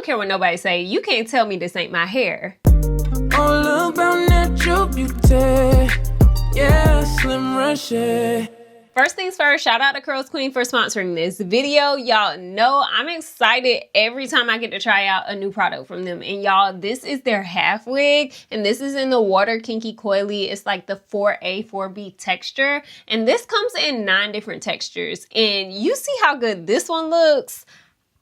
care what nobody say. You can't tell me this ain't my hair. All about natural beauty. Yeah, Slim Reshae. First things first, shout out to CurlsQueen for sponsoring this video. Y'all know I'm excited every time I get to try out a new product from them. And y'all, this is their half wig, and this is in the Water Kinky Coily. It's like the 4A, 4B texture. And this comes in 9 different textures. And you see how good this one looks?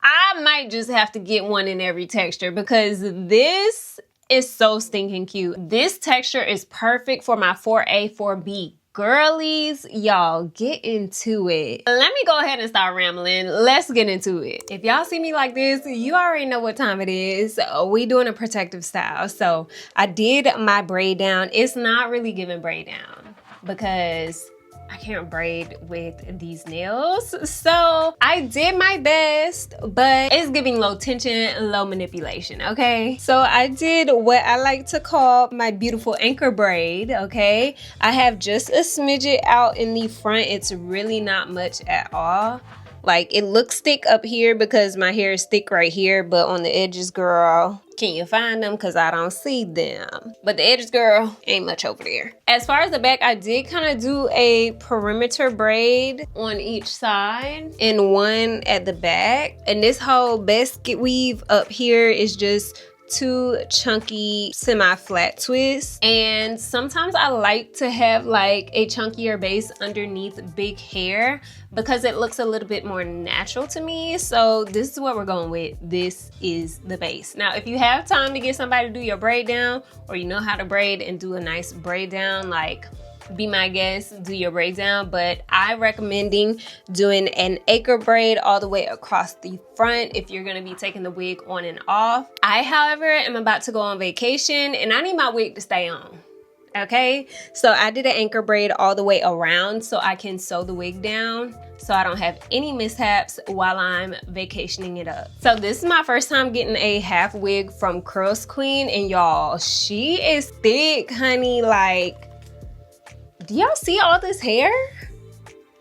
I might just have to get one in every texture because this is so stinking cute. This texture is perfect for my 4A, 4B girlies. Y'all, get into it. Let me go ahead and start rambling. Let's get into it. If y'all see me like this, you already know what time it is. We doing a protective style. So I did my braid down. It's not really giving braid down because I can't braid with these nails. So I did my best, but it's giving low tension, low manipulation, okay? So I did what I like to call my beautiful anchor braid, okay? I have just a smidget out in the front. It's really not much at all. Like, it looks thick up here because my hair is thick right here, but on the edges, girl, can you find them? Because I don't see them. But the edges, girl, ain't much over there. As far as the back, I did kind of do a perimeter braid on each side and one at the back. And this whole basket weave up here is just 2 chunky semi-flat twists. And sometimes I like to have like a chunkier base underneath big hair because it looks a little bit more natural to me. So this is what we're going with. This is the base. Now, if you have time to get somebody to do your braid down, or you know how to braid and do a nice braid down, like, be my guest, do your braid down. But I'm recommending doing an acre braid all the way across the front if you're gonna be taking the wig on and off. I, however, am about to go on vacation and I need my wig to stay on. Okay, so I did an anchor braid all the way around so I can sew the wig down so I don't have any mishaps while I'm vacationing it up. So this is my first time getting a half wig from CurlsQueen, and y'all, she is thick, honey. Like, do y'all see all this hair?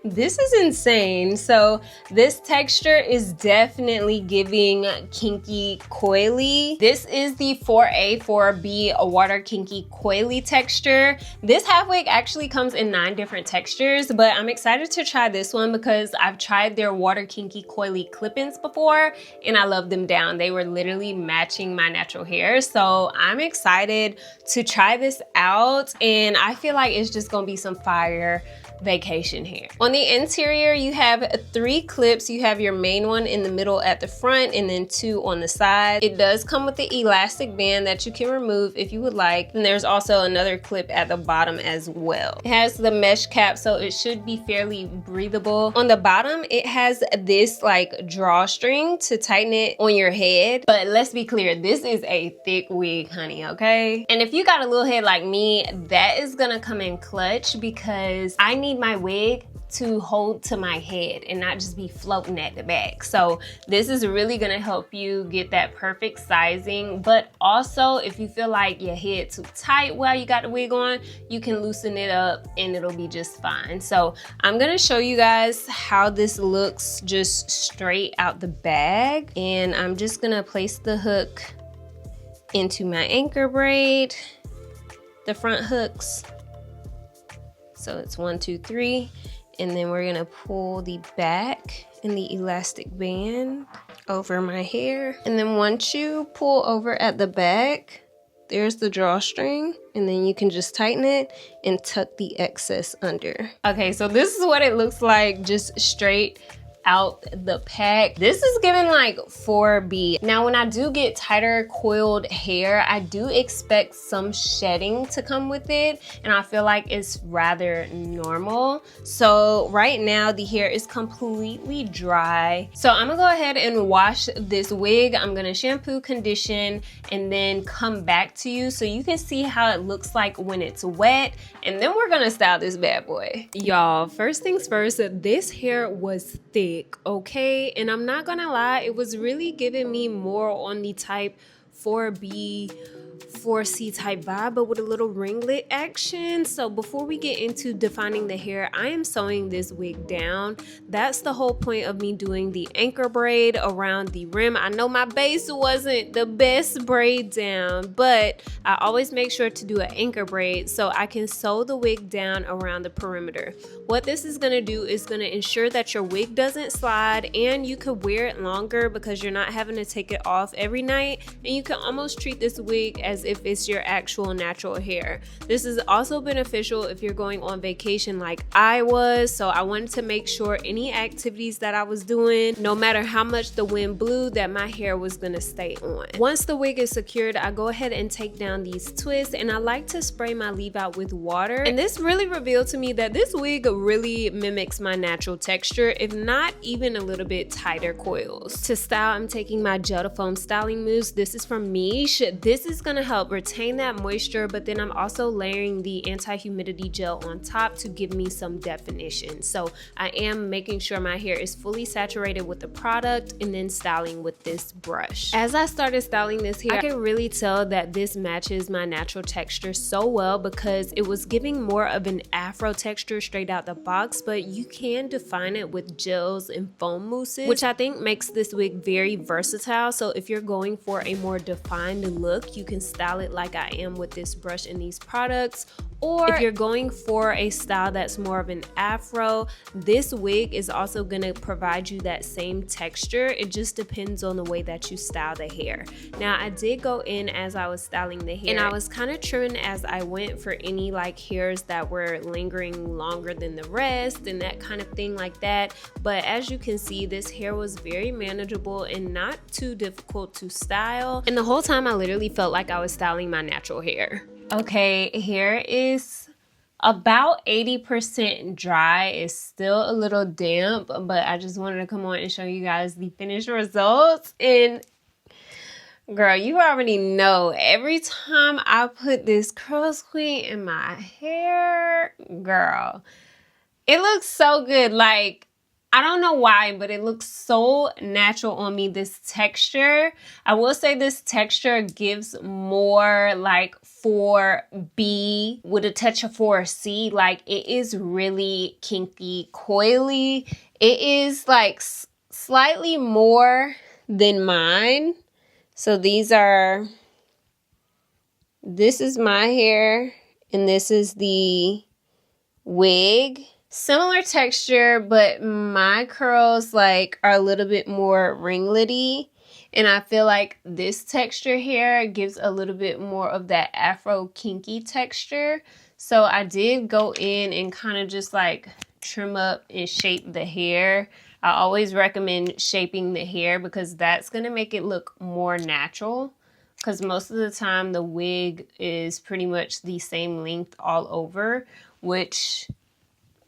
This is insane. So this texture is definitely giving kinky coily. This is the 4A, 4B Water Kinky Coily texture. This half wig actually comes in 9 different textures, but I'm excited to try this one because I've tried their Water Kinky Coily clip-ins before and I love them down. They were literally matching my natural hair. So I'm excited to try this out, and I feel like it's just gonna be some fire vacation hair. On the interior, you have 3 clips. You have your main one in the middle at the front and then 2 on the side. It does come with the elastic band that you can remove if you would like. And there's also another clip at the bottom as well. It has the mesh cap, so it should be fairly breathable. On the bottom, it has this like drawstring to tighten it on your head. But let's be clear, this is a thick wig, honey, okay? And if you got a little head like me, that is gonna come in clutch because I need my wig to hold to my head and not just be floating at the back. So this is really gonna help you get that perfect sizing. But also, if you feel like your head too tight while you got the wig on, you can loosen it up and it'll be just fine. So I'm gonna show you guys how this looks just straight out the bag. And I'm just gonna place the hook into my anchor braid, the front hooks. So it's 1, 2, 3, and then we're gonna pull the back and the elastic band over my hair. And then once you pull over at the back, there's the drawstring, and then you can just tighten it and tuck the excess under. Okay, so this is what it looks like just straight out the pack. This is giving like 4B. Now, when I do get tighter coiled hair, I do expect some shedding to come with it, and I feel like it's rather normal. So right now the hair is completely dry. So I'm gonna go ahead and wash this wig. I'm gonna shampoo, condition, and then come back to you so you can see how it looks like when it's wet, and then we're gonna style this bad boy. Y'all, first things first, this hair was thick, okay? And I'm not gonna lie, it was really giving me more on the type 4B 4C type vibe, but with a little ringlet action. So before we get into defining the hair, I am sewing this wig down. That's the whole point of me doing the anchor braid around the rim. I know my base wasn't the best braid down, but I always make sure to do an anchor braid so I can sew the wig down around the perimeter. What this is gonna do is gonna ensure that your wig doesn't slide and you could wear it longer because you're not having to take it off every night, and you can almost treat this wig as if it's your actual natural hair. This is also beneficial if you're going on vacation like I was, so I wanted to make sure any activities that I was doing, no matter how much the wind blew, that my hair was gonna stay on. Once the wig is secured, I go ahead and take down these twists, and I like to spray my leave out with water, and this really revealed to me that this wig really mimics my natural texture, if not even a little bit tighter coils. To style, I'm taking my gel to foam styling mousse. This is from Miche. This is gonna help retain that moisture, but then I'm also layering the anti-humidity gel on top to give me some definition. So I am making sure my hair is fully saturated with the product and then styling with this brush. As I started styling this hair, I can really tell that this matches my natural texture so well because it was giving more of an afro texture straight out the box, but you can define it with gels and foam mousses, which I think makes this wig very versatile. So if you're going for a more defined look, you can style it like I am with this brush and these products. Or if you're going for a style that's more of an afro, this wig is also gonna provide you that same texture. It just depends on the way that you style the hair. Now, I did go in as I was styling the hair, and I was kind of trimming as I went for any like hairs that were lingering longer than the rest and that kind of thing like that. But as you can see, this hair was very manageable and not too difficult to style. And the whole time I literally felt like I was styling my natural hair. Okay, hair is about 80% dry. It's still a little damp, but I just wanted to come on and show you guys the finished results. And girl, you already know, every time I put this CurlsQueen in my hair, girl, it looks so good. Like, I don't know why, but it looks so natural on me, this texture. I will say this texture gives more like 4B with a touch of 4C. Like, it is really kinky coily. It is like slightly more than mine. So this is my hair and this is the wig. Similar texture, but my curls like are a little bit more ringlety, and I feel like this texture here gives a little bit more of that afro kinky texture. So I did go in and kind of just like trim up and shape the hair. I always recommend shaping the hair because that's going to make it look more natural, because most of the time the wig is pretty much the same length all over, which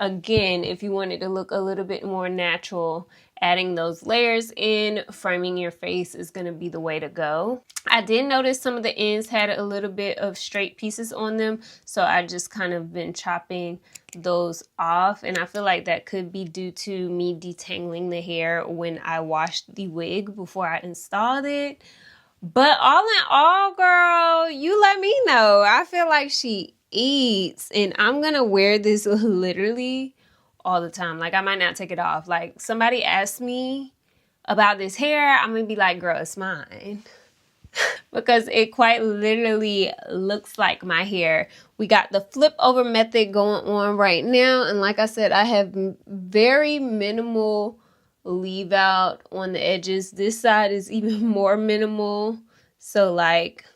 again, if you want it to look a little bit more natural, adding those layers in, framing your face is going to be the way to go. I did notice some of the ends had a little bit of straight pieces on them, so I just kind of been chopping those off, and I feel like that could be due to me detangling the hair when I washed the wig before I installed it. But all in all, girl, you let me know. I feel like she eats, and I'm gonna wear this literally all the time. Like, I might not take it off. Like, somebody asked me about this hair, I'm gonna be like, girl, it's mine. Because it quite literally looks like my hair. We got the flip over method going on right now, and like I said, I have very minimal leave out on the edges. This side is even more minimal, so like,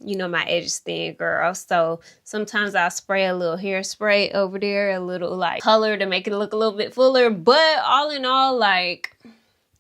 you know, my edge is thin, girl. So sometimes I'll spray a little hairspray over there, a little like color to make it look a little bit fuller. But all in all, like,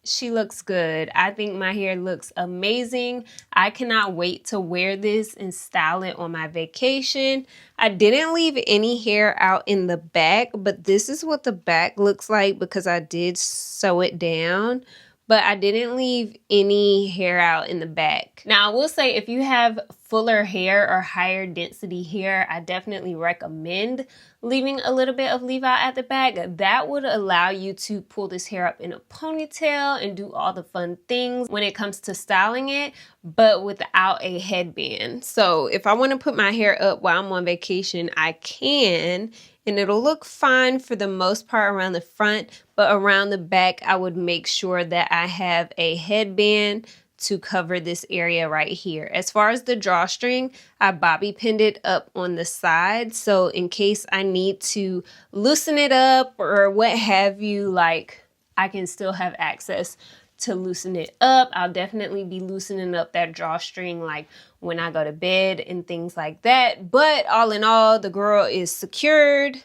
she looks good. I think my hair looks amazing. I cannot wait to wear this and style it on my vacation. I didn't leave any hair out in the back, but this is what the back looks like because I did sew it down. but I didn't leave any hair out in the back. Now, I will say if you have fuller hair or higher density hair, I definitely recommend leaving a little bit of leave out at the back. That would allow you to pull this hair up in a ponytail and do all the fun things when it comes to styling it, but without a headband. So if I want to put my hair up while I'm on vacation, I can, and it'll look fine for the most part around the front, but around the back, I would make sure that I have a headband to cover this area right here. As far as the drawstring, I bobby pinned it up on the side, so in case I need to loosen it up or what have you, like I can still have access to loosen it up. I'll definitely be loosening up that drawstring like when I go to bed and things like that. But all in all, the girl is secured.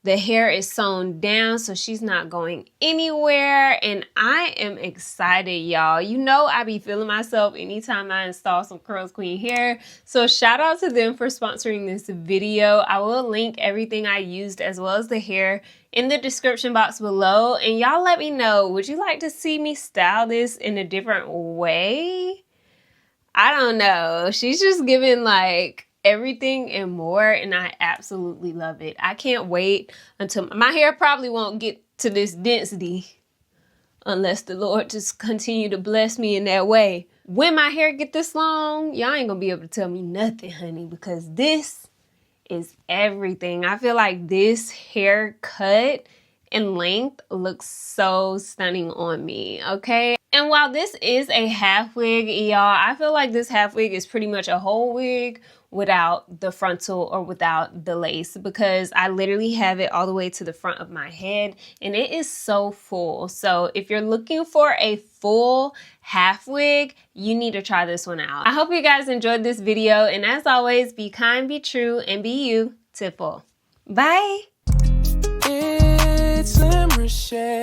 The hair is sewn down, so she's not going anywhere. And I am excited, y'all. You know I be feeling myself anytime I install some CurlsQueen hair. So shout out to them for sponsoring this video. I will link everything I used as well as the hair in the description box below. And y'all let me know, would you like to see me style this in a different way? I don't know. She's just giving like everything and more, and I absolutely love it. I can't wait until my hair probably won't get to this density unless the Lord just continue to bless me in that way. When my hair get this long, y'all ain't gonna be able to tell me nothing, honey, because this is everything. I feel like this haircut and length looks so stunning on me, okay? And while this is a half wig, y'all, I feel like this half wig is pretty much a whole wig without the frontal or without the lace, because I literally have it all the way to the front of my head and it is so full. So if you're looking for a full half wig, you need to try this one out. I hope you guys enjoyed this video, and as always, be kind, be true, and be you. Tipple. Bye. It's Reshae.